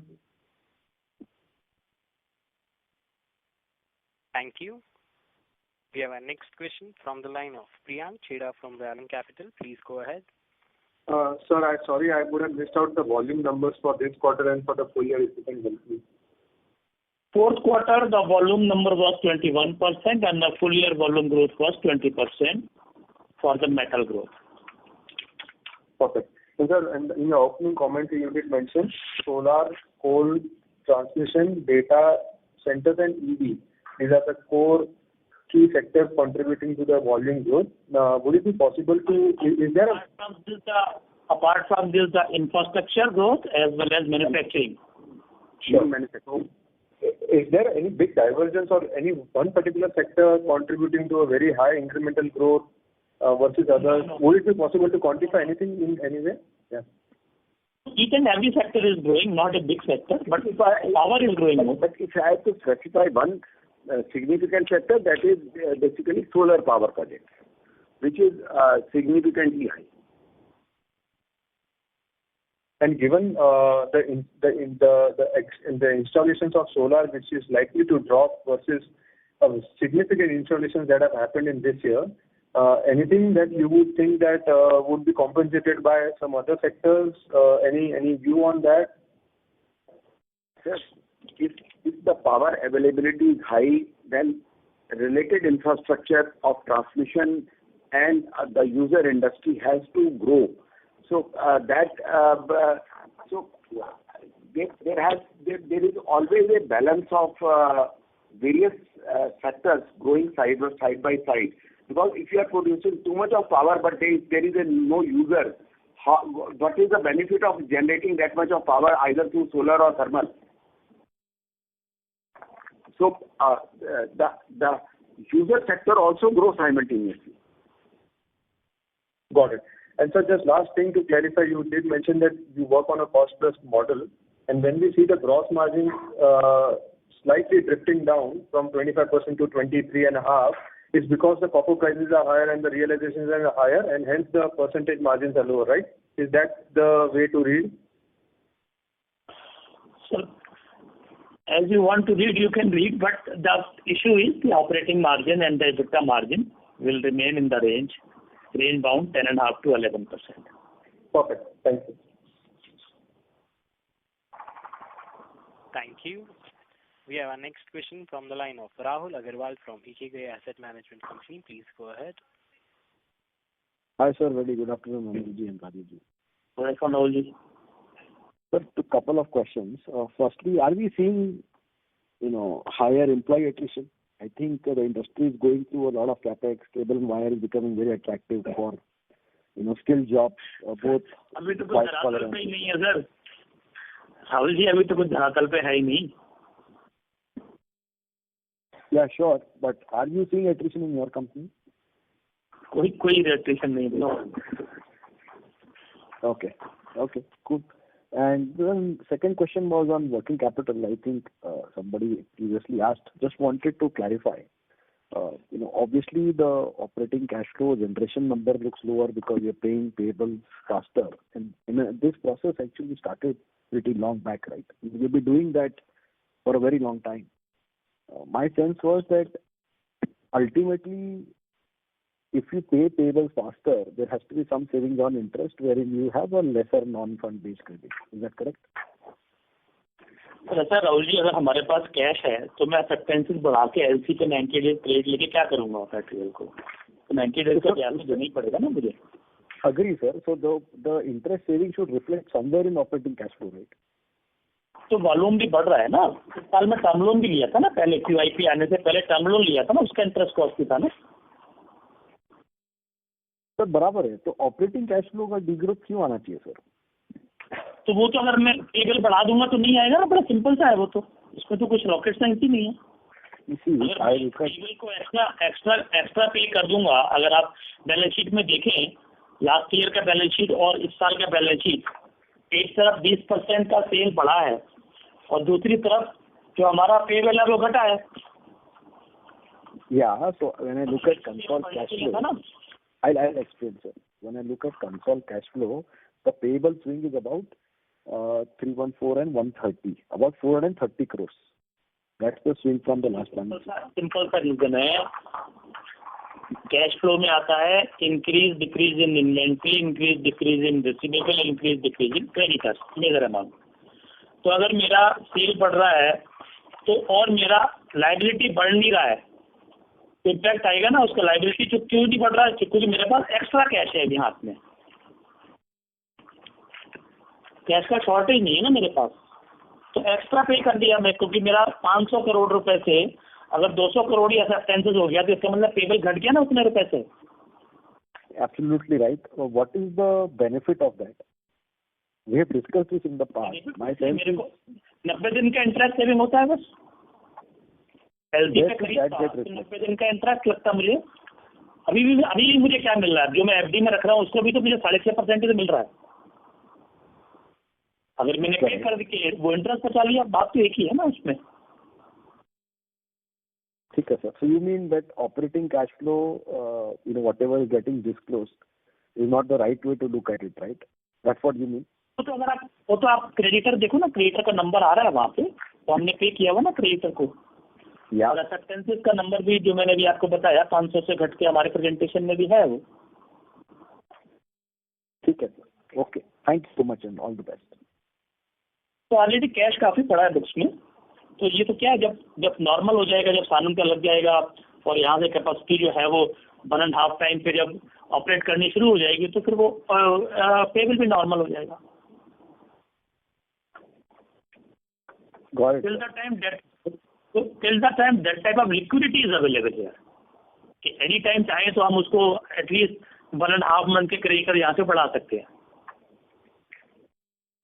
Thank you. We have our next question from the line of Priyank Chheda from Vallum Capital. Please go ahead. Sir, sorry I would have missed out the volume numbers for this quarter and for the full year, if you can help me. Fourth quarter, the volume number was 21% and the full year volume growth was 20% for the metal growth. Perfect. So, sir, and in your opening comment, you did mention solar, coal, transmission, data centers, and EV. These are the core key sectors contributing to the volume growth. Would it be possible to, is there apart from this, the infrastructure growth as well as manufacturing? Sure. Manufacturing. Is there any big divergence or any one particular sector contributing to a very high incremental growth versus others? No. Would it be possible to quantify anything in any way? Yeah. Each and every sector is growing, not a big sector, but power is growing more. But if I have to specify one significant sector, that is basically solar power projects, which is significantly high. And given the installations of solar, which is likely to drop versus significant installations that have happened in this year, anything that you would think that would be compensated by some other sectors? Any view on that? Yes. If the power availability is high, then related infrastructure of transmission and the user industry has to grow. So there is always a balance of various sectors growing side by side. Because if you are producing too much of power, but there is no user, what is the benefit of generating that much of power either through solar or thermal? So the user sector also grows simultaneously. Got it. And so just last thing to clarify, you did mention that you work on a cost-plus model, and when we see the gross margin slightly drifting down from 25% to 23.5%, it's because the copper prices are higher and the realizations are higher, and hence the percentage margins are lower, right? Is that the way to read? So, as you want to read, you can read, but the issue is the operating margin and the EBITDA margin will remain in the range bound 10.5 to 11%. Perfect. Thank you. Thank you. We have our next question from the line of Rahul Agarwal from KEI Asset Management Company. Please go ahead. Hi, sir. Very good afternoon, Anilji and Radhiji. Welcome, Rahulji. Sir, a couple of questions. Firstly, are we seeing, higher employee attrition? I think the industry is going through a lot of capex. Cable and wire is becoming very attractive for, skilled jobs, both अभी तो कुछ white collar धरातल and... पे ही नहीं है sir. Rahul जी अभी तो कुछ धरातल पे है ही नहीं. Yeah, sure. But are you seeing attrition in your company? कोई attrition नहीं है. No. Okay, cool. And then second question was on working capital. I think somebody previously asked. Just wanted to clarify. Obviously the operating cash flow generation number looks lower because you're paying payables faster. And this process actually started pretty long back, right? You'll be doing that for a very long time. My sense was that ultimately, if you pay payables faster, there has to be some savings on interest wherein you have a lesser non-fund based credit. Is that correct? Sir Rahul ji अगर हमारे पास cash है तो मैं expenses बढ़ा के LC पे 90 days credit लेके क्या करूंगा फैक्ट्रियल को? तो 90 डेज का ब्याज तो देना ही पड़ेगा ना मुझे. Agree, sir. So the interest saving should reflect somewhere in operating cash flow, right? तो वॉल्यूम भी बढ़ रहा है ना. इस साल में टर्म लोन भी लिया था ना, पहले QIP आने से पहले टर्म लोन लिया था ना, उसका इंटरेस्ट कॉस्ट भी था ना. सर बराबर है. तो ऑपरेटिंग कैश फ्लो का डिग्रोथ क्यों आना चाहिए सर? तो वो तो अगर मैं पेबल बढ़ा दूंगा तो नहीं आएगा ना. बड़ा सिंपल सा है वो तो. इसमें तो कुछ रॉकेट साइंस ही नहीं है. अगर पेबल को एक्स्ट्रा पे कर दूंगा, अगर आप बैलेंस शीट में देखें लास्ट ईयर का बैलेंस शीट और इस साल का बैलेंस शीट, एक तरफ 20% का सेल बढ़ा है और दूसरी तरफ जो हमारा पेबल है वो घटा है. Yeah, so when I look at consolidated cash flow, I'll explain, sir. When I look at consolidated cash flow, the payable swing is about 314 and 130, about 430 crores. That's the swing from the last one. Simple सा reason है. Cash flow में आता है increase decrease in inventory, increase decrease in receivable, increase decrease in creditors, major amount. तो अगर मेरा cell बढ़ रहा है तो और मेरा लायबिलिटी बढ़ नहीं रहा है, इम्पैक्ट आएगा ना उसका. लायबिलिटी क्यों नहीं बढ़ रहा है? क्योंकि मेरे पास एक्स्ट्रा कैश है अभी हाथ में. कैश का शॉर्टेज नहीं है ना मेरे पास, तो एक्स्ट्रा पे कर दिया मैं. क्योंकि मेरा 500 करोड़ रुपए से अगर 200 करोड़ ही एक्सपेंसेस हो गया तो इसका मतलब पेबल घट गया ना उतने रुपए से. Absolutely right. So what is the benefit of that? We have discussed this in the past. My sense is 90 दिन का इंटरेस्ट सेविंग होता है बस. एलजी पे खरीदता 90 दिन का इंटरेस्ट लगता मुझे. अभी भी मुझे क्या मिल रहा है? जो मैं एफडी में रख रहा हूँ उसको भी तो मुझे 6.5% मिल रहा है. अगर मैंने पे कर के वो इंटरेस्ट बचा लिया, बात तो एक ही है ना उसमें. ठीक है sir. So you mean that operating cash flow, whatever is getting disclosed is not the right way to look at it, right? That's what you mean? तो अगर आप क्रेडिटर देखो ना, क्रेडिटर का नंबर आ रहा है वहाँ पे, तो हमने पे किया हुआ ना क्रेडिटर को. और एक्सेप्टेंसेस का नंबर भी जो मैंने भी आपको बताया 500 से घट के हमारे प्रेजेंटेशन में भी है वो. ठीक है sir. Okay, thank you so much and all the best. तो ऑलरेडी कैश काफी पड़ा है बुक्स में. तो ये तो क्या है, जब नॉर्मल हो जाएगा, जब सानम का लग जाएगा और यहाँ से कैपेसिटी जो है वो 1.5 टाइम पे जब ऑपरेट करनी शुरू हो जाएगी तो फिर वो पेबल भी नॉर्मल हो जाएगा. Till the time that type of liquidity is available here. कि एनी टाइम चाहे तो हम उसको एटलीस्ट 1.5 मंथ के क्रेडिटर यहाँ से बढ़ा सकते हैं.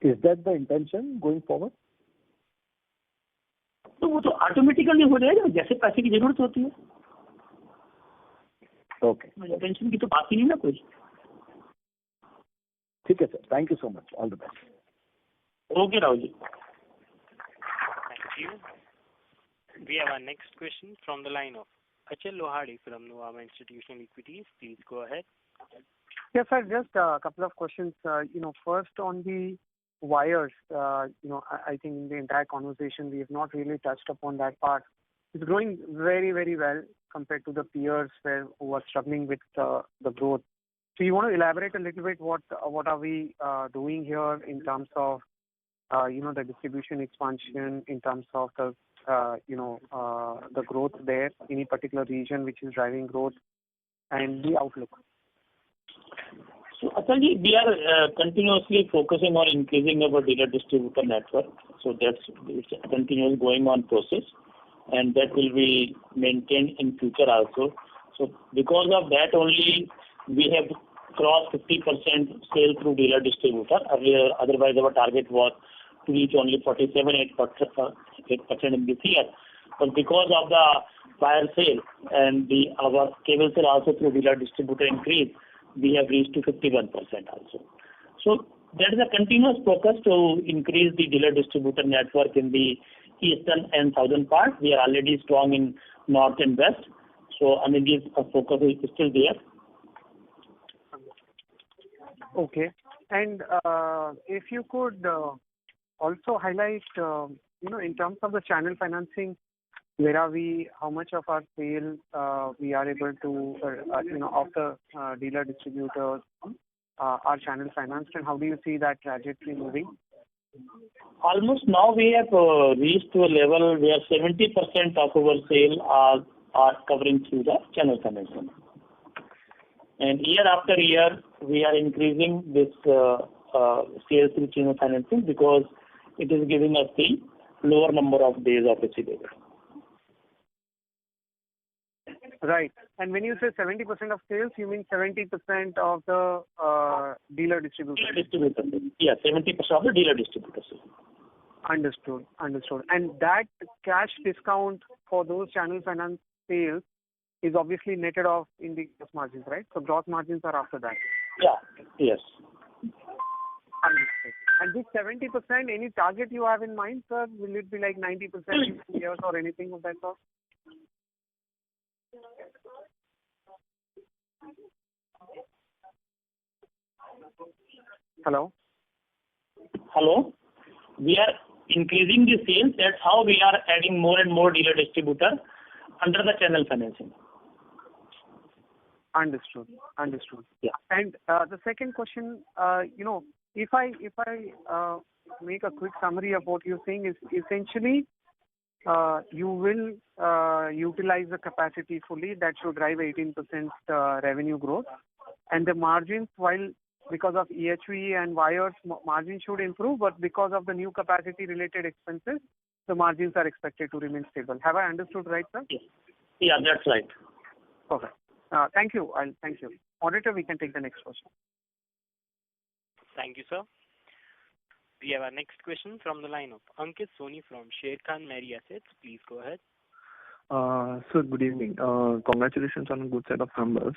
Is that the intention going forward? तो वो तो ऑटोमेटिकली हो जाएगा जैसे पैसे की जरूरत होती है. ओके, टेंशन की तो बात ही नहीं ना कोई. ठीक है sir. Thank you so much. All the best. Okay Rahul ji. Thank you. We have our next question from the line of Achal Lohade from Nuvama Institutional Equities. Please go ahead. Yes, sir. Just a couple of questions. First on the wires, I think in the entire conversation we have not really touched upon that part. It's growing very, very well compared to the peers who are struggling with the growth. So you want to elaborate a little bit what are we doing here in terms of the distribution expansion, in terms of the growth there, any particular region which is driving growth, and the outlook. So actually, we are continuously focusing on increasing our dealer distributor network. So it's a continuous going on process, and that will be maintained in future also. So because of that only, we have crossed 50% sale through dealer distributor. Earlier, otherwise our target was to reach only 8% in this year. But because of the wire sale and our cable sale also through dealer distributor increase, we have reached to 51% also. So there is a continuous focus to increase the dealer distributor network in the eastern and southern part. We are already strong in north and west. So this focus is still there. Okay. And if you could also highlight, in terms of the channel financing, where are we? How much of our sale we are able to, of the dealer distributors are channel financed, and how do you see that trajectory moving? Almost now we have reached to a level where 70% of our sale are covering through the channel financing. And year after year, we are increasing this sales through channel financing because it is giving us the lower number of days of receivable. Right. And when you say 70% of sales, you mean 70% of the dealer distributors? Dealer distributors. Yeah, 70% of the dealer distributors. Understood. And that cash discount for those channel finance sales is obviously netted off in the gross margins, right? So gross margins are after that. Yeah. Yes. Understood. And this 70%, any target you have in mind, sir? Will it be like 90% in 2 years or anything of that sort? Hello? We are increasing the sales. That's how we are adding more and more dealer distributor under the channel financing. Understood. Yeah. And the second question, if I make a quick summary of what you're saying, is essentially you will utilize the capacity fully. That should drive 18% revenue growth, and the margins, while because of EHV and wires, margins should improve, but because of the new capacity related expenses, the margins are expected to remain stable. Have I understood right, sir? Yeah, that's right. Perfect. Thank you. Thank you. Auditor, we can take the next question. Thank you, sir. We have our next question from the line of Ankit Soni from Sharekhan Mary Assets. Please go ahead. Sir, good evening. Congratulations on a good set of numbers.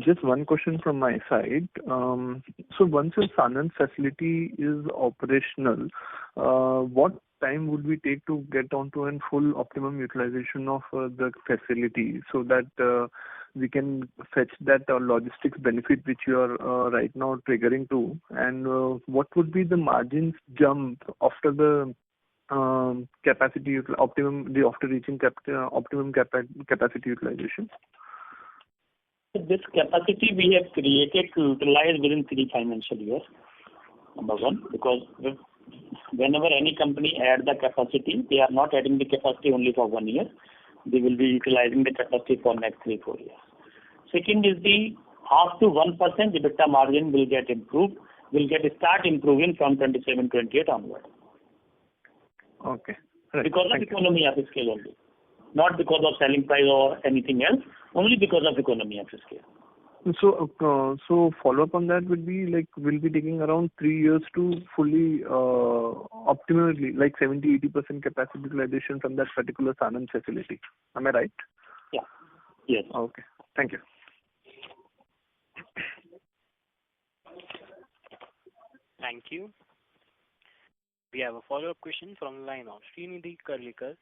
Just one question from my side. So once your Sanand facility is operational, what time would we take to get onto a full optimum utilization of the facility so that we can fetch that logistics benefit which you are right now triggering to? And what would be the margins jump after the capacity after reaching optimum capacity utilization? This capacity we have created to utilize within 3 financial years. Number one, because whenever any company add the capacity, they are not adding the capacity only for 1 year. They will be utilizing the capacity for next 3-4 years. Second is the half to 1% EBITDA margin will get improved, start improving from 27-28 onward. Okay. Right. Because of economy of scale only. Not because of selling price or anything else, only because of economy of scale. So follow up on that would be like we'll be taking around 3 years to fully optimally like 70-80% capacity utilization from that particular Sanand facility. Am I right? Yeah. Yes. Okay. Thank you. Thank you. We have a follow-up question from the line of Srinidhi Karlikar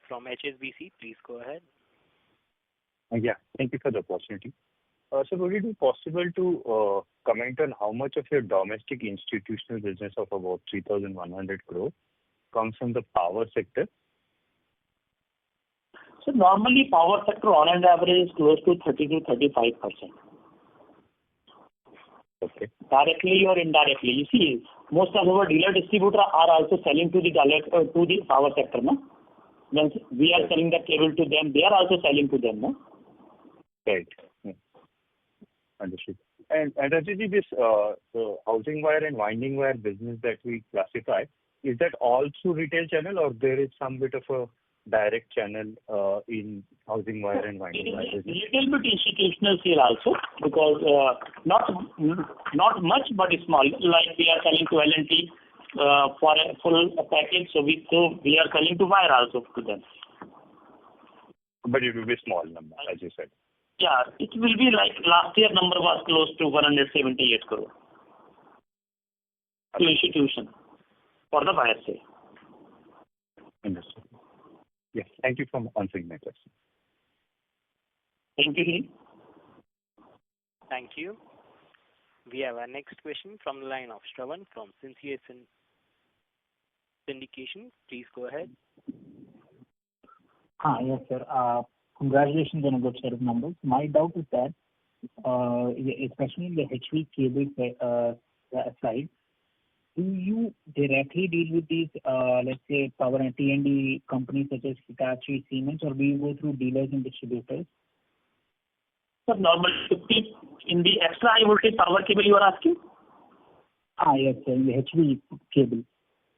from HSBC. Please go ahead. Yeah, thank you for the opportunity. So would it be possible to comment on how much of your domestic institutional business of about 3,100 crore comes from the power sector? So normally power sector on an average is close to 30 to 35%. Okay. Directly or indirectly. You see, most of our dealer distributors are also selling to the to the power sector, no? When we are selling the cable to them, they are also selling to them, no? Right. Understood. And Rajat, this housing wire and winding wire business that we classify, is that all through retail channel or there is some bit of a direct channel in housing wire and winding wire business? Little bit institutional sale also, because not much but small. Like we are selling to L&T for a full package, so we are selling to wire also to them. But it will be small number, as you said. Yeah, it will be like last year number was close to 178 crore to institution for the wire sale. Understood. Yes, thank you for answering my question. Thank you. Thank you. We have our next question from the line of Shravan from Sincere Syndication. Please go ahead. Yes, sir. Congratulations on a good set of numbers. My doubt is that, especially in the HV cable side, do you directly deal with these, let's say, power and T&D companies such as Hitachi, Siemens, or do you go through dealers and distributors? So normally in the extra high voltage power cable you are asking? Yes, sir, in the HV cable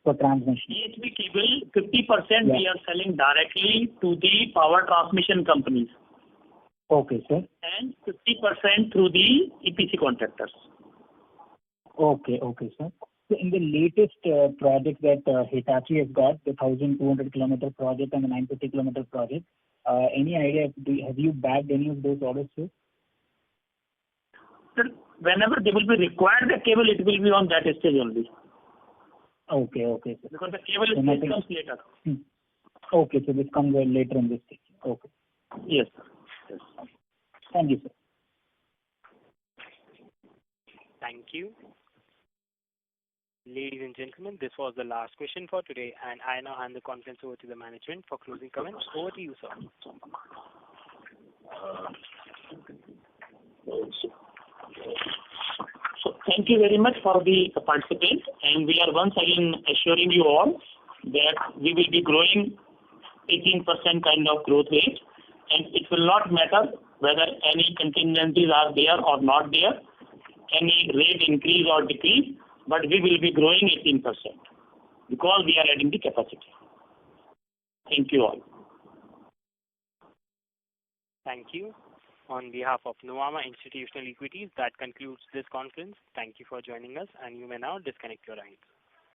for transmission. HV cable, 50% we are selling directly to the power transmission companies. Okay, sir. And 50% through the EPC contractors. Okay, sir. So in the latest project that Hitachi has got, the 1,200 kilometer project and the 950 kilometer project, any idea, have you bagged any of those orders, sir? Sir, whenever they will be required the cable, it will be on that stage only. Okay, sir. Because the cable stage comes later. Okay, so this comes later in this stage. Okay. Yes, sir. Yes. Thank you, sir. Thank you. Ladies and gentlemen, this was the last question for today, and I now hand the conference over to the management for closing comments. Over to you, sir. So thank you very much for the participants, and we are once again assuring you all that we will be growing 18% kind of growth rate, and it will not matter whether any contingencies are there or not there, any rate increase or decrease, but we will be growing 18% because we are adding the capacity. Thank you all. Thank you. On behalf of Nuvama Institutional Equities, that concludes this conference. Thank you for joining us, and you may now disconnect your lines.